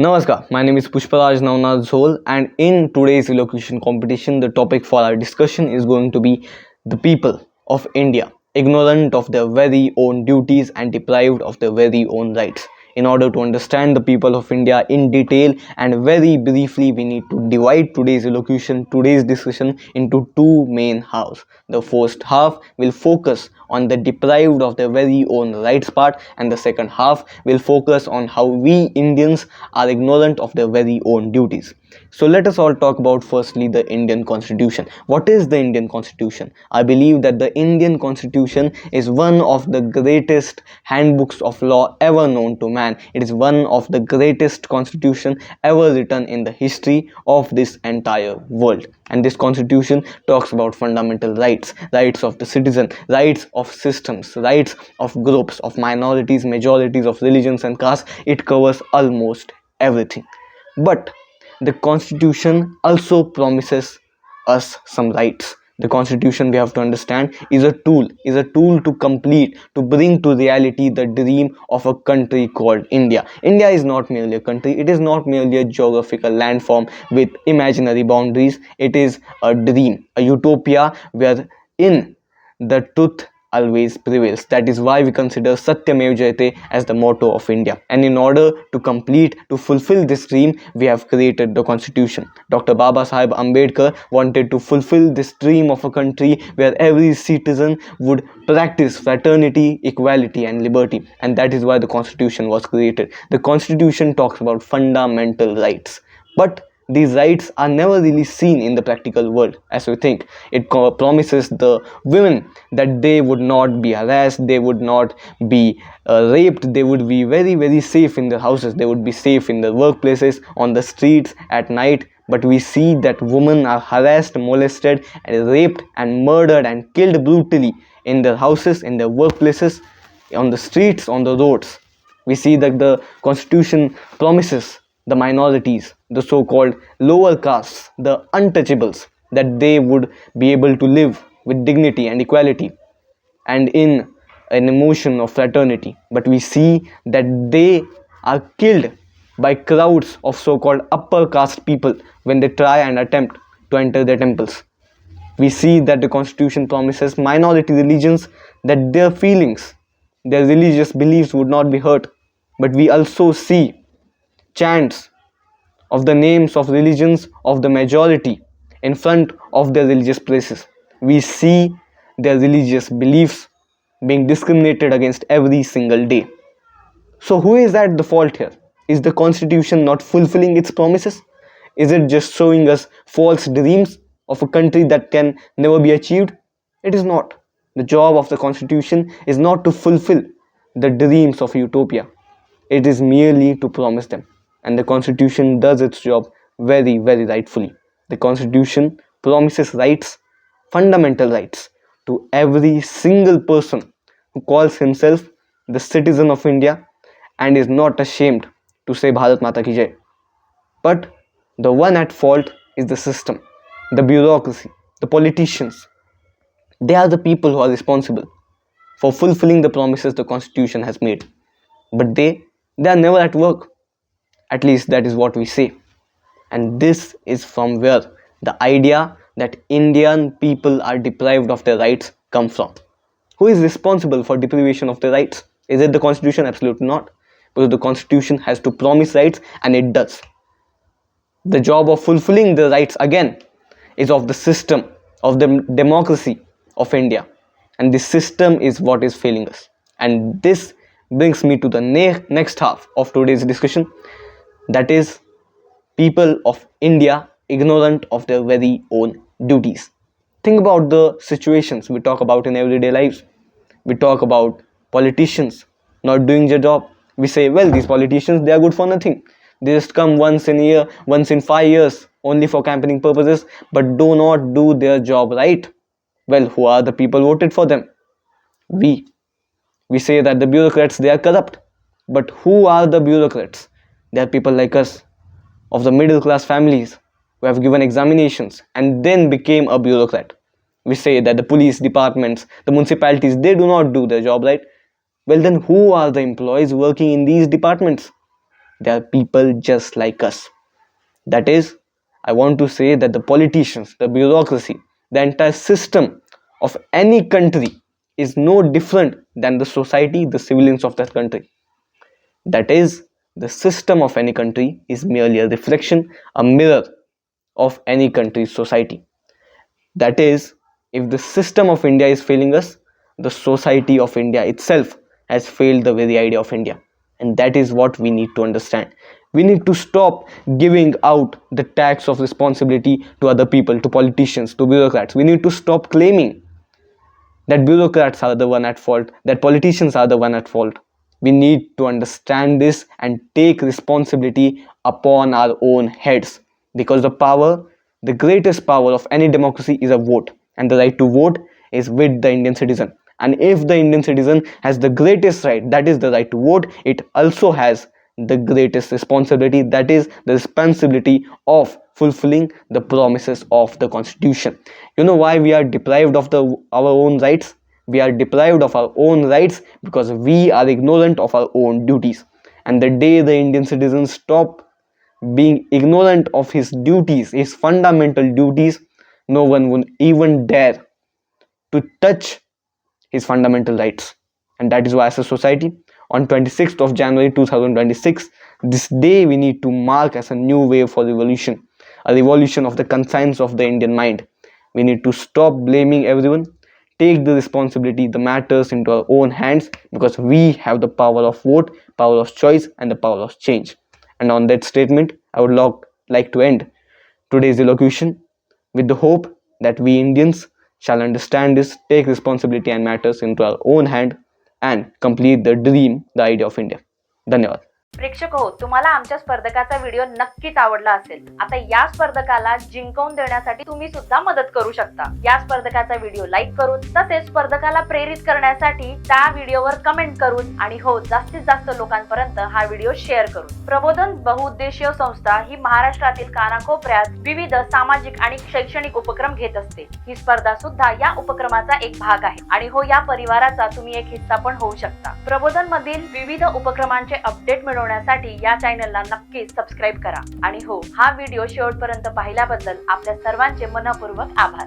Namaskar, my name is Pushpraj Jhol, and in today's elocution competition, the topic for our discussion is going to be the people of India, ignorant of their very own duties and deprived of their very own rights. In order to understand the people of India in detail and very briefly, we need to divide today's elocution, today's discussion into two main halves. The first half will focus on the deprived of their very own rights part, and the second half will focus on how we Indians are ignorant of their very own duties. So let us all talk about firstly the Indian Constitution. What is the Indian Constitution? I believe that the Indian Constitution is one of the greatest handbooks of law ever known to man. It is one of the greatest constitution ever written in the history of this entire world. And this constitution talks about fundamental rights, rights of the citizen, rights of systems, rights of groups, of minorities, majorities, of religions and castes. It covers almost everything. But the constitution also promises us some rights. The constitution, we have to understand, is a tool to complete, to bring to reality the dream of a country called India. India is not merely a country, it is not merely a geographical landform with imaginary boundaries. It is a dream, a utopia wherein the truth always prevails. That is why we consider Satyamev Jayate as the motto of India. And in order to fulfill this dream, we have created the constitution. Dr. Baba Sahib Ambedkar wanted to fulfill this dream of a country where every citizen would practice fraternity, equality and liberty. And that is why the constitution was created. The constitution talks about fundamental rights. But these rights are never really seen in the practical world as we think. It promises the women that they would not be harassed, they would not be raped, they would be very, very safe in their houses, they would be safe in their workplaces, on the streets, at night. But we see that women are harassed, molested, and raped, and murdered, and killed brutally in their houses, in their workplaces, on the streets, on the roads. We see that the constitution promises the minorities, the so-called lower castes, the untouchables, that they would be able to live with dignity and equality and in an emotion of fraternity. But we see that they are killed by crowds of so-called upper caste people when they try and attempt to enter their temples. We see that the constitution promises minority religions that their feelings, their religious beliefs would not be hurt. But we also see chants of the names of religions of the majority in front of their religious places. We see their religious beliefs being discriminated against every single day. So who is at the fault here? Is the constitution not fulfilling its promises? Is it just showing us false dreams of a country that can never be achieved? It is not. The job of the constitution is not to fulfill the dreams of utopia. It is merely to promise them. And the constitution does its job very, very rightfully. The constitution promises rights, fundamental rights, to every single person who calls himself the citizen of India and is not ashamed to say Bharat Mata Ki Jai. But the one at fault is the system, the bureaucracy, the politicians. They are the people who are responsible for fulfilling the promises the constitution has made. But they are never at work. At least that is what we say. And this is from where the idea that Indian people are deprived of their rights come from. Who is responsible for deprivation of their rights? Is it the constitution? Absolutely not. Because the constitution has to promise rights, and it does. The job of fulfilling the rights again is of the system, of the democracy of India. And this system is what is failing us. And this brings me to the next half of today's discussion. That is, people of India ignorant of their very own duties. Think about the situations we talk about in everyday lives. We talk about politicians not doing their job. We say, well, these politicians, they are good for nothing. They just come once in a year, once in 5 years, only for campaigning purposes, but do not do their job right. Well, who are the people voted for them? We. We say that the bureaucrats, they are corrupt. But who are the bureaucrats? They are people like us, of the middle class families, who have given examinations and then became a bureaucrat. We say that the police departments, the municipalities, they do not do their job right. Well then, who are the employees working in these departments? They are people just like us. That is, I want to say that the politicians, the bureaucracy, the entire system of any country is no different than the society, the civilians of that country. That is, the system of any country is merely a reflection, a mirror of any country's society. That is, if the system of India is failing us, the society of India itself has failed the very idea of India. And that is what we need to understand. We need to stop giving out the tax of responsibility to other people, to politicians, to bureaucrats. We need to stop claiming that bureaucrats are the one at fault, that politicians are the one at fault. We need to understand this and take responsibility upon our own heads, because the greatest power of any democracy is a vote, and the right to vote is with the Indian citizen. And if the Indian citizen has the greatest right, that is the right to vote, it also has the greatest responsibility, that is the responsibility of fulfilling the promises of the constitution. You know why we are deprived of our own rights? We are deprived of our own rights because we are ignorant of our own duties. And the day the Indian citizens stop being ignorant of his duties, his fundamental duties, no one would even dare to touch his fundamental rights. And that is why, as a society, on 26th of January 2026, this day we need to mark as a new wave for revolution, a revolution of the conscience of the Indian mind. We need to stop blaming everyone, take the responsibility, the matters into our own hands, because we have the power of vote, power of choice, and the power of change. And on that statement, I would like to end today's elocution with the hope that we Indians shall understand this, take responsibility and matters into our own hand, and complete the dream, the idea of India. धन्यवाद. प्रेक्षक हो, तुम्हाला आमच्या स्पर्धकाचा video नक्कीच आवडला असेल. आता या स्पर्धकाला जिंकवून देण्यासाठी तुम्ही सुद्धा मदत करू शकता. या स्पर्धकाचा व्हिडिओ लाईक करून, तसेच स्पर्धकाला प्रेरित करण्यासाठी त्या व्हिडिओवर कमेंट करून, आणि हो, जास्तीत जास्त लोकांपर्यंत हा व्हिडिओ शेअर करून. प्रबोधन बहुउद्देशीय संस्था ही महाराष्ट्रातील कानाकोपऱ्यात विविध सामाजिक आणि शैक्षणिक उपक्रम घेत असते. ही स्पर्धा सुद्धा या उपक्रमाचा एक भाग आहे. आणि हो, या परिवाराचा तुम्ही एक हिस्सा पण होऊ शकता. प्रबोधन मधील विविध उपक्रमांचे अपडेट मिळवण्यासाठी या चॅनलला नक्कीच सबस्क्राईब करा. आणि हो, हा व्हिडिओ शेवटपर्यंत पाहिल्याबद्दल आपल्या सर्वांचे मनपूर्वक आभार.